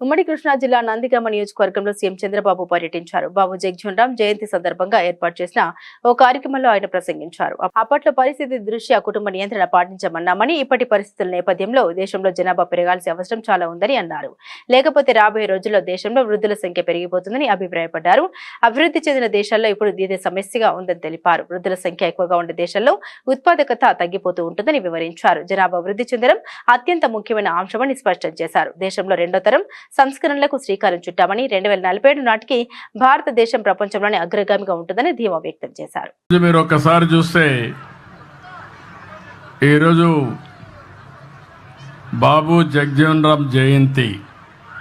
ఉమ్మడి కృష్ణా జిల్లా నందిగామ నియోజకవర్గంలో సీఎం చంద్రబాబు పర్యటించారు. బాబు జగజ్జీవన్ రామ్ జయంతి సందర్భంగా ఏర్పాటు చేసిన ఓ కార్యక్రమంలో ఆయన ప్రసంగించారు. అప్పట్లో పరిస్థితి దృష్ట్యా కుటుంబ నియంత్రణ పాటించమన్నామని, ఇప్పటి పరిస్థితుల నేపథ్యంలో దేశంలో జనాభా పెరగాల్సిన అవసరం చాలా ఉందని అన్నారు. లేకపోతే రాబోయే రోజుల్లో దేశంలో వృద్ధుల సంఖ్య పెరిగిపోతుందని అభిప్రాయపడ్డారు. అభివృద్ధి చెందిన దేశాల్లో ఇప్పుడు ఇదే సమస్యగా ఉందని తెలిపారు. వృద్ధుల సంఖ్య ఎక్కువగా ఉండే దేశాల్లో ఉత్పాదకత తగ్గిపోతూ ఉంటుందని వివరించారు. జనాభా వృద్ధి చెందడం అత్యంత ముఖ్యమైన అంశమని స్పష్టం చేశారు. దేశంలో రెండో తరం సంస్కరణలకు శ్రీకారం చుట్టామని, 2047 నాటికి భారతదేశం ప్రపంచంలోనే అగ్రగామిగా ఉంటుందని ధీమా వ్యక్తం చేశారు. మీరు ఒక్కసారి చూస్తే ఈరోజు బాబు జగజ్జీవన్ రామ్ జయంతి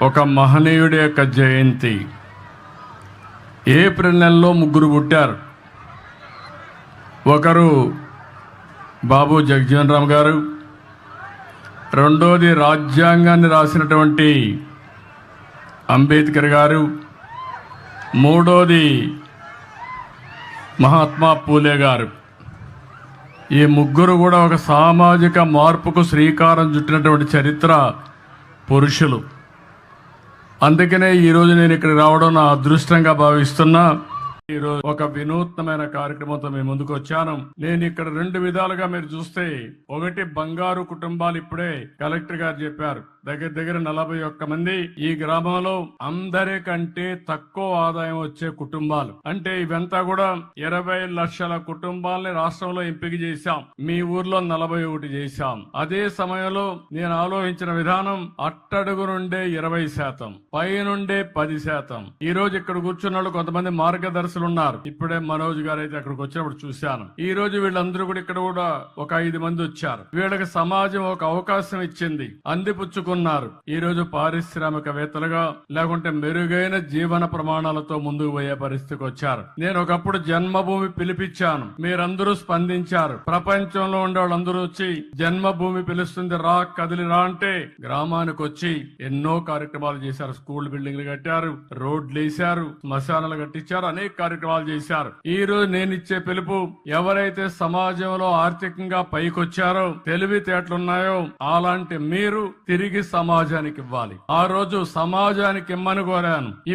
ఒక మహనీయుడి యొక్క జయంతి. ఏప్రిల్ నెలలో ముగ్గురు పుట్టారు. ఒకరు బాబు జగజ్జీవన్ రామ్ గారు, రెండోది రాజ్యాంగాన్ని రాసినటువంటి అంబేద్కర్ గారు, మూడోది మహాత్మా పూలే గారు. ఈ ముగ్గురు కూడా ఒక సామాజిక మార్పుకు శ్రీకారం చుట్టినటువంటి చరిత్ర పురుషులు. అందుకనే ఈరోజు నేను ఇక్కడికి రావడం నా అదృష్టంగా భావిస్తున్నా. ఈరోజు ఒక వినూత్నమైన కార్యక్రమంతో మేము ముందుకు వచ్చాను. నేను ఇక్కడ రెండు విధాలుగా మీరు చూస్తే, ఒకటి బంగారు కుటుంబాలు. ఇప్పుడే కలెక్టర్ గారు చెప్పారు, దగ్గర దగ్గర 41 మంది ఈ గ్రామంలో అందరికంటే తక్కువ ఆదాయం వచ్చే కుటుంబాలు. అంటే ఇవంతా కూడా 20 లక్షల కుటుంబాలని రాష్ట్రంలో ఎంపిక చేశాం. మీ ఊర్లో 41 చేశాం. అదే సమయంలో నేను ఆలోచించిన విధానం, అట్టడుగు నుండే 20%, పై నుండే 10%. ఈ రోజు ఇక్కడ కూర్చున్న వాళ్ళు కొంతమంది మార్గదర్శకులు ఉన్నారు. ఇప్పుడే మనోజ్ గారు అయితే అక్కడికి వచ్చినప్పుడు చూశాను. ఈ రోజు వీళ్ళందరూ కూడా ఇక్కడ కూడా ఒక 5 మంది వచ్చారు. వీళ్ళకి సమాజం ఒక అవకాశం ఇచ్చింది, అందిపుచ్చుకున్నారు. ఈ రోజు పారిశ్రామికవేత్తలుగా, లేకుంటే మెరుగైన జీవన ప్రమాణాలతో ముందుకు పోయే పరిస్థితికి వచ్చారు. నేను ఒకప్పుడు జన్మభూమి పిలిపించాను, మీరందరూ స్పందించారు. ప్రపంచంలో ఉండే వాళ్ళందరూ వచ్చి జన్మభూమి పిలుస్తుంది రా, కదిలి రా అంటే గ్రామానికి వచ్చి ఎన్నో కార్యక్రమాలు చేశారు. స్కూల్ బిల్డింగ్లు కట్టారు, రోడ్లు వేశారు, శ్మశానాలు కట్టించారు, అనేక కార్యక్రమాలు చేశారు. ఈ రోజు నేను ఇచ్చే పిలుపు, ఎవరైతే సమాజంలో ఆర్థికంగా పైకొచ్చారో, తెలివితేటలున్నాయో, అలాంటి మీరు తిరిగి సమాజానికి ఇవ్వాలి. ఆ రోజు సమాజానికి ఇమ్మని కోరాను.